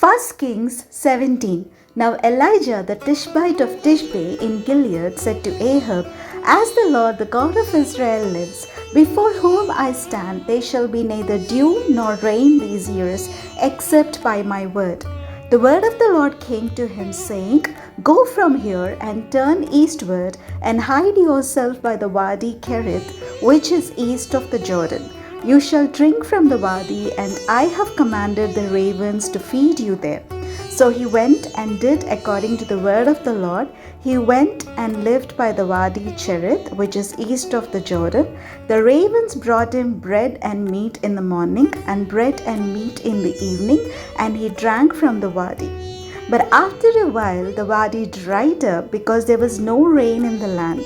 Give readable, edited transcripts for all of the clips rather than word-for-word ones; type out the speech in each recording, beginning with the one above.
1 Kings 17. Now Elijah the Tishbite of Tishbe in Gilead said to Ahab, As the Lord the God of Israel lives, before whom I stand, there shall be neither dew nor rain these years, except by my word. The word of the Lord came to him, saying, Go from here and turn eastward, and hide yourself by the Wadi Kerith, which is east of the Jordan. You shall drink from the wadi, and I have commanded the ravens to feed you there. So he went and did according to the word of the Lord. He went and lived by the Wadi Cherith, which is east of the Jordan. The ravens brought him bread and meat in the morning, and bread and meat in the evening, and he drank from the wadi. But after a while the wadi dried up, because there was no rain in the land.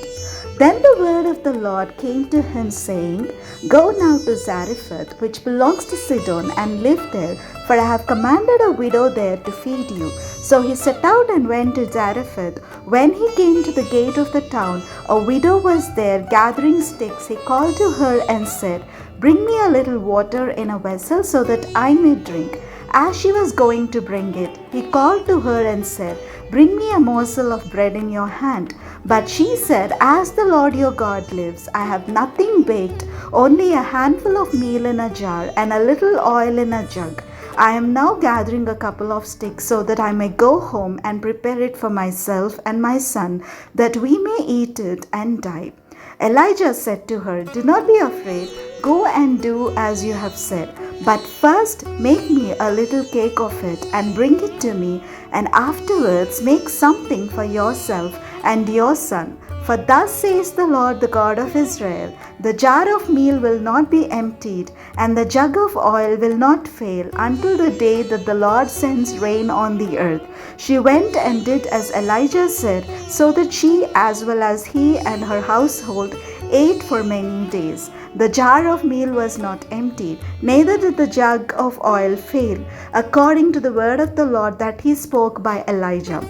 Then the word of the Lord came to him, saying, Go now to Zarephath, which belongs to Sidon, and live there, for I have commanded a widow there to feed you. So he set out and went to Zarephath. When he came to the gate of the town, a widow was there gathering sticks. He called to her and said, Bring me a little water in a vessel, so that I may drink. As she was going to bring it, he called to her and said, Bring me a morsel of bread in your hand. But she said, As the Lord your God lives, I have nothing baked, only a handful of meal in a jar and a little oil in a jug. I am now gathering a couple of sticks, so that I may go home and prepare it for myself and my son, that we may eat it and die. Elijah said to her, Do not be afraid. Go and do as you have said. But first make me a little cake of it and bring it to me, and afterwards make something for yourself and your son. For thus says the Lord, the God of Israel, the jar of meal will not be emptied, and the jug of oil will not fail, until the day that the Lord sends rain on the earth. She went and did as Elijah said, so that she as well as he and her household ate for many days. The jar of meal was not emptied, neither did the jug of oil fail, according to the word of the Lord that he spoke by Elijah.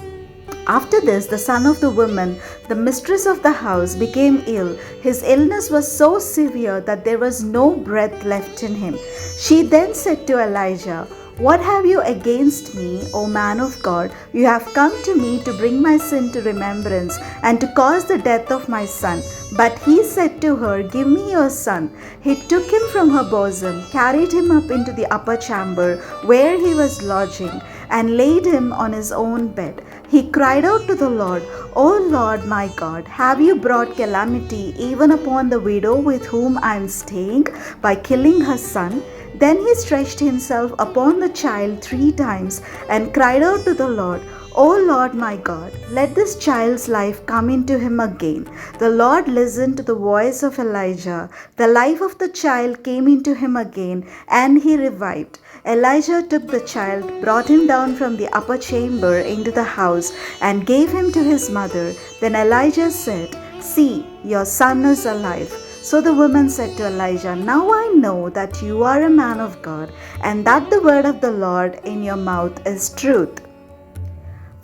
After this, the son of the woman, the mistress of the house, became ill. His illness was so severe that there was no breath left in him. She then said to Elijah, What have you against me, O man of God? You have come to me to bring my sin to remembrance and to cause the death of my son. But he said to her, Give me your son. He took him from her bosom, carried him up into the upper chamber where he was lodging, and laid him on his own bed. He cried out to the Lord, O Lord my God, have you brought calamity even upon the widow with whom I am staying by killing her son? Then he stretched himself upon the child 3 times and cried out to the Lord, O Lord my God, let this child's life come into him again. The Lord listened to the voice of Elijah. The life of the child came into him again, and he revived. Elijah took the child, brought him down from the upper chamber into the house, and gave him to his mother. Then Elijah said, See, your son is alive. So the woman said to Elijah, Now I know that you are a man of God, and that the word of the Lord in your mouth is truth.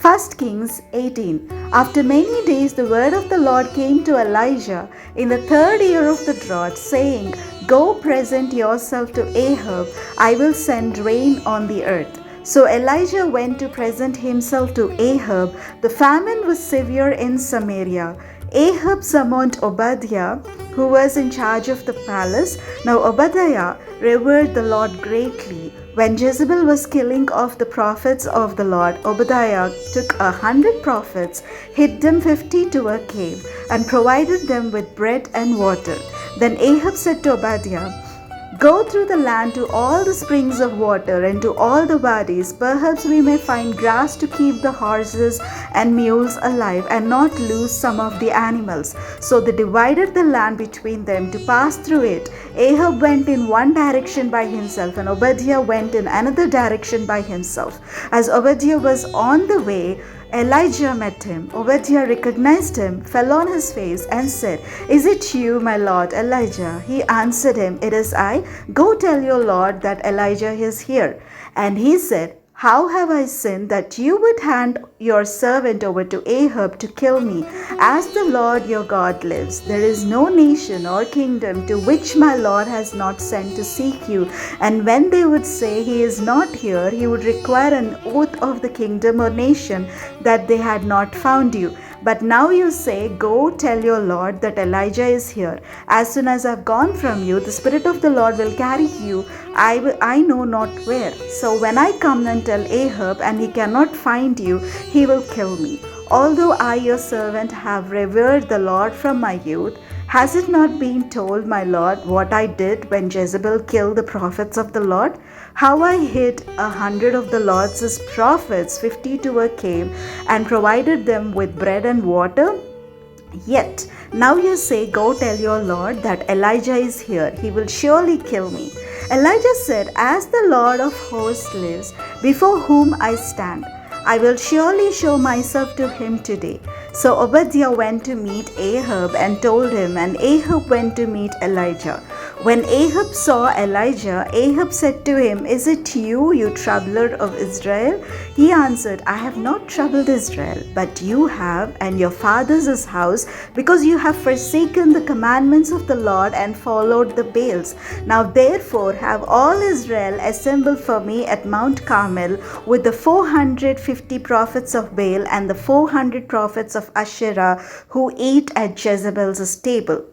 1 Kings 18. After many days the word of the Lord came to Elijah in the 3rd year of the drought, saying, Go present yourself to Ahab, I will send rain on the earth. So Elijah went to present himself to Ahab. The famine was severe in Samaria. Ahab summoned Obadiah, who was in charge of the palace. Now Obadiah revered the Lord greatly. When Jezebel was killing off the prophets of the Lord, Obadiah took 100 prophets, hid them 50 to a cave, and provided them with bread and water. Then Ahab said to Obadiah, Go through the land to all the springs of water and to all the wadis. Perhaps we may find grass to keep the horses and mules alive and not lose some of the animals. So they divided the land between them to pass through it. Ahab went in one direction by himself, and Obadiah went in another direction by himself. As Obadiah was on the way, Elijah met him. Obadiah recognized him, fell on his face, and said, Is it you, my lord Elijah? He answered him, It is I. Go tell your lord that Elijah is here. And he said, How have I sinned that you would hand your servant over to Ahab to kill me? As the Lord your God lives, there is no nation or kingdom to which my Lord has not sent to seek you. And when they would say, He is not here, he would require an oath of the kingdom or nation that they had not found you. But now you say, Go tell your Lord that Elijah is here. As soon as I have gone from you, the Spirit of the Lord will carry you, I know not where. So when I come and tell Ahab, and he cannot find you, he will kill me. Although I, your servant, have revered the Lord from my youth, has it not been told, my Lord, what I did when Jezebel killed the prophets of the Lord? How I hid 100 of the Lord's prophets, 50 to a cave, and provided them with bread and water? Yet now you say, Go tell your Lord that Elijah is here. He will surely kill me. Elijah said, As the Lord of hosts lives, before whom I stand, I will surely show myself to him today. So Obadiah went to meet Ahab and told him, and Ahab went to meet Elijah. When Ahab saw Elijah, Ahab said to him, Is it you, you troubler of Israel? He answered, I have not troubled Israel, but you have, and your father's house, because you have forsaken the commandments of the Lord and followed the Baals. Now therefore have all Israel assemble for me at Mount Carmel with the 450 prophets of Baal and the 400 prophets of Asherah who eat at Jezebel's table.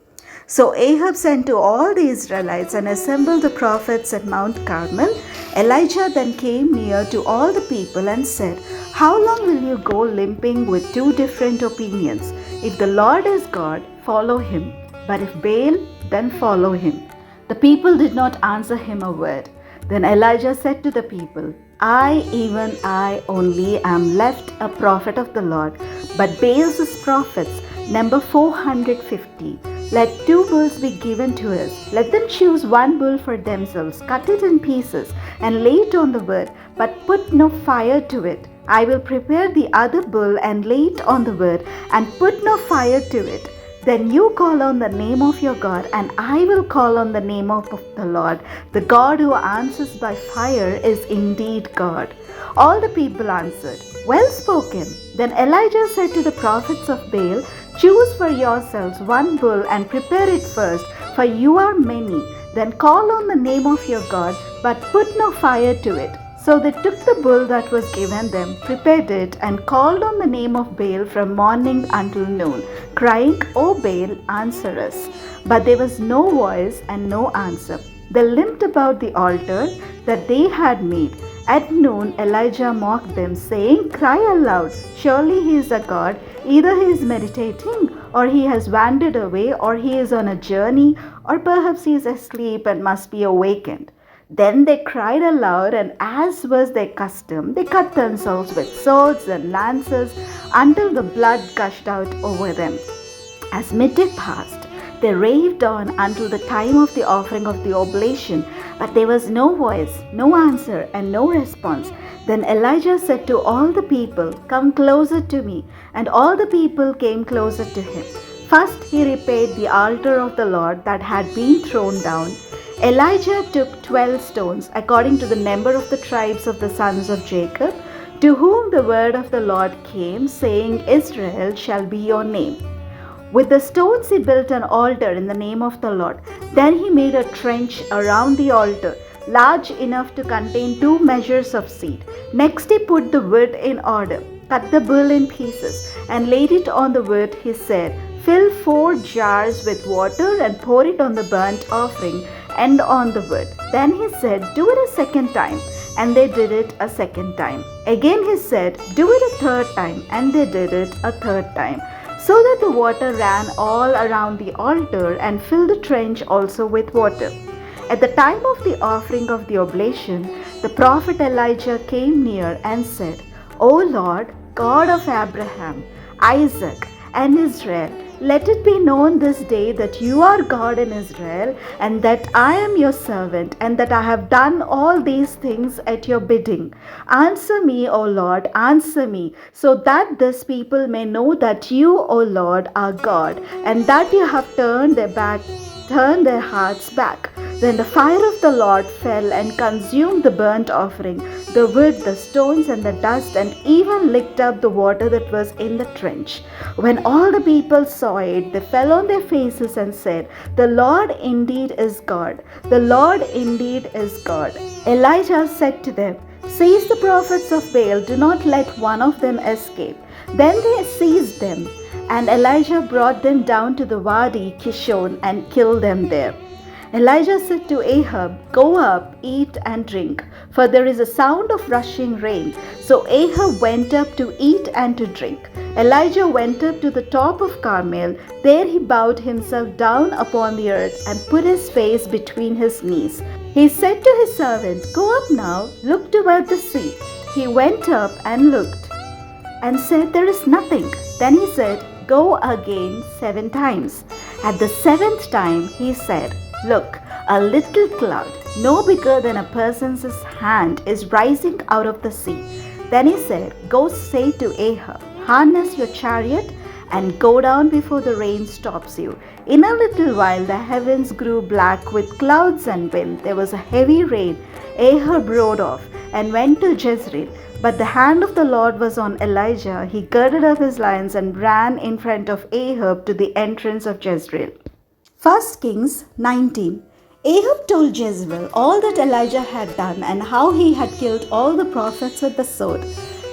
So Ahab sent to all the Israelites and assembled the prophets at Mount Carmel. Elijah then came near to all the people and said, How long will you go limping with two different opinions? If the Lord is God, follow him. But if Baal, then follow him. The people did not answer him a word. Then Elijah said to the people, I, even I only, am left a prophet of the Lord, but Baal's prophets number 450. Let 2 bulls be given to us. Let them choose 1 bull for themselves, cut it in pieces, and lay it on the wood, but put no fire to it. I will prepare the other bull and lay it on the wood, and put no fire to it. Then you call on the name of your God, and I will call on the name of the Lord. The God who answers by fire is indeed God. All the people answered, Well spoken. Then Elijah said to the prophets of Baal, Choose for yourselves 1 bull and prepare it first, for you are many. Then call on the name of your God, but put no fire to it. So they took the bull that was given them, prepared it, and called on the name of Baal from morning until noon, crying, O Baal, answer us. But there was no voice and no answer. They limped about the altar that they had made. At noon Elijah mocked them, saying, Cry aloud, surely he is a god. Either he is meditating, or he has wandered away, or he is on a journey, or perhaps he is asleep and must be awakened. Then they cried aloud, and as was their custom, they cut themselves with swords and lances until the blood gushed out over them. As midday passed, they raved on until the time of the offering of the oblation, but there was no voice, no answer, and no response. Then Elijah said to all the people, Come closer to me. And all the people came closer to him. First he repaired the altar of the Lord that had been thrown down. Elijah took 12 stones, according to the number of the tribes of the sons of Jacob, to whom the word of the Lord came, saying, Israel shall be your name. With the stones he built an altar in the name of the Lord. Then he made a trench around the altar, large enough to contain 2 measures of seed. Next he put the wood in order, cut the bull in pieces, and laid it on the wood. He said, Fill 4 jars with water and pour it on the burnt offering and on the wood. Then he said, Do it a second time. And they did it a second time. Again he said, Do it a third time. And they did it a third time. So that the water ran all around the altar and filled the trench also with water. At the time of the offering of the oblation, the prophet Elijah came near and said, O Lord, God of Abraham, Isaac, and Israel, let it be known this day that you are God in Israel, and that I am your servant, and that I have done all these things at your bidding. Answer me, O Lord, answer me, so that this people may know that you, O Lord, are God, and that you have turned their back turned their hearts back. Then the fire of the Lord fell and consumed the burnt offering, the wood, the stones, and the dust, and even licked up the water that was in the trench. When all the people saw it, they fell on their faces and said, "The Lord indeed is God. The Lord indeed is God." Elijah said to them, "Seize the prophets of Baal, do not let one of them escape." Then they seized them, and Elijah brought them down to the Wadi Kishon and killed them there. Elijah said to Ahab, "Go up, eat and drink, for there is a sound of rushing rain." So Ahab went up to eat and to drink. Elijah went up to the top of Carmel. There he bowed himself down upon the earth and put his face between his knees. He said to his servant, "Go up now, look toward the sea." He went up and looked and said, "There is nothing." Then he said, "Go again 7 times. At the 7th time he said, "Look, a little cloud, no bigger than a person's hand, is rising out of the sea." Then he said, "Go say to Ahab, harness your chariot and go down before the rain stops you." In a little while the heavens grew black with clouds and wind. There was a heavy rain. Ahab rode off and went to Jezreel. But the hand of the Lord was on Elijah. He girded up his loins and ran in front of Ahab to the entrance of Jezreel. 1 Kings 19. Ahab told Jezebel all that Elijah had done and how he had killed all the prophets with the sword.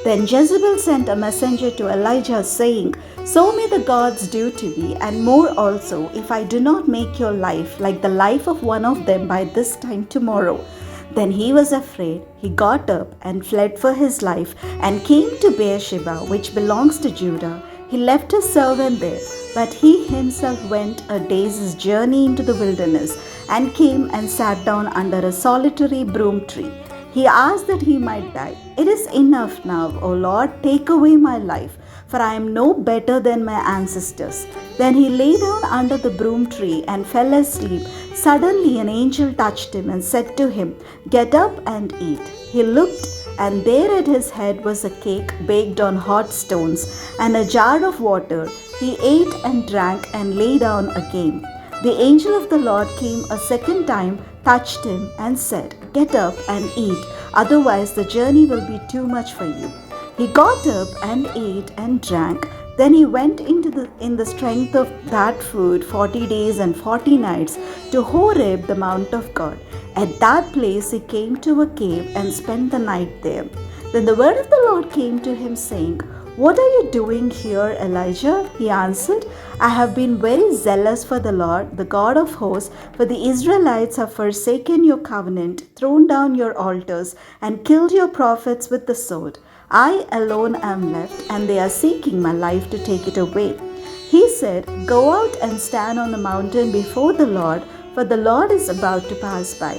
Then Jezebel sent a messenger to Elijah, saying, "So may the gods do to me, and more also, if I do not make your life like the life of one of them by this time tomorrow." Then he was afraid. He got up and fled for his life and came to Beersheba, which belongs to Judah. He left his servant there, but he himself went a day's journey into the wilderness and came and sat down under a solitary broom tree. He asked that he might die. "It is enough now, O Lord, take away my life, for I am no better than my ancestors." Then he lay down under the broom tree and fell asleep. Suddenly an angel touched him and said to him, "Get up and eat." He looked, and there at his head was a cake baked on hot stones and a jar of water. He ate and drank and lay down again. The angel of the Lord came a second time, touched him, and said, "Get up and eat, otherwise the journey will be too much for you." He got up and ate and drank. Then he went in the strength of that food 40 days and 40 nights to Horeb, the mount of God. At that place he came to a cave and spent the night there. Then the word of the Lord came to him, saying, "What are you doing here, Elijah?" He answered, "I have been very zealous for the Lord, the God of hosts, for the Israelites have forsaken your covenant, thrown down your altars, and killed your prophets with the sword. I alone am left, and they are seeking my life to take it away." He said, "Go out and stand on the mountain before the Lord, for the Lord is about to pass by."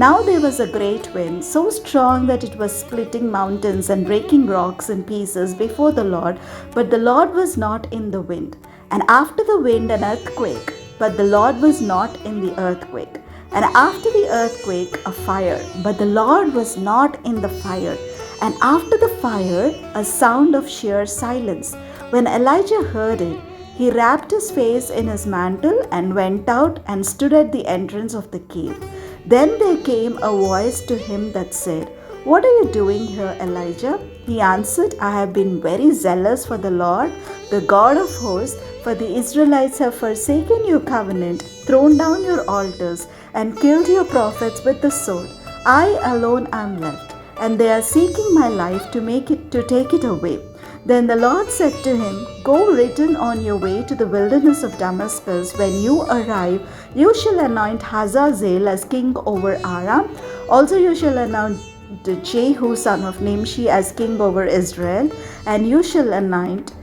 Now there was a great wind, so strong that it was splitting mountains and breaking rocks in pieces before the Lord, but the Lord was not in the wind. And after the wind, an earthquake, but the Lord was not in the earthquake. And after the earthquake, a fire, but the Lord was not in the fire. And after the fire, a sound of sheer silence. When Elijah heard it, he wrapped his face in his mantle and went out and stood at the entrance of the cave. Then there came a voice to him that said, "What are you doing here, Elijah?" He answered, "I have been very zealous for the Lord, the God of hosts, for the Israelites have forsaken your covenant, thrown down your altars, and killed your prophets with the sword. I alone am left, and they are seeking my life to take it away." Then the Lord said to him, "Go return on your way to the wilderness of Damascus. When you arrive, you shall anoint Hazazel as king over Aram. Also you shall anoint Jehu son of Nimshi as king over Israel, and you shall anoint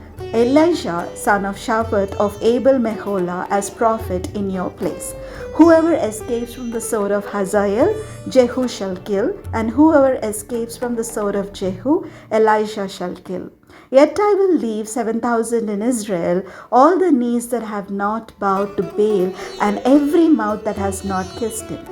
Elisha son of Shaphat of Abel Meholah as prophet in your place. Whoever escapes from the sword of Hazael, Jehu shall kill, and whoever escapes from the sword of Jehu, Elisha shall kill. Yet I will leave 7,000 in Israel, all the knees that have not bowed to Baal, and every mouth that has not kissed him."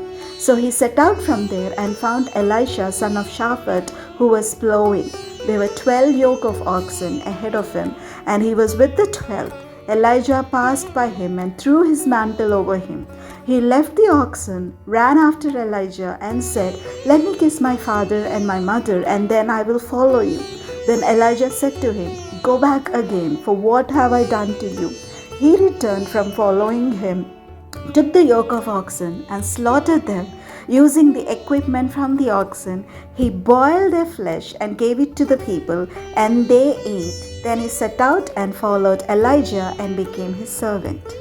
So he set out from there and found Elisha son of Shaphat, who was plowing. There were 12 yoke of oxen ahead of him, and he was with the 12. Elijah passed by him and threw his mantle over him. He left the oxen, ran after Elijah, and said, "Let me kiss my father and my mother, and then I will follow you." Then Elijah said to him, "Go back again, for what have I done to you?" He returned from following him, took the yoke of oxen, and slaughtered them. Using the equipment from the oxen, he boiled their flesh and gave it to the people, and they ate. Then he set out and followed Elijah and became his servant.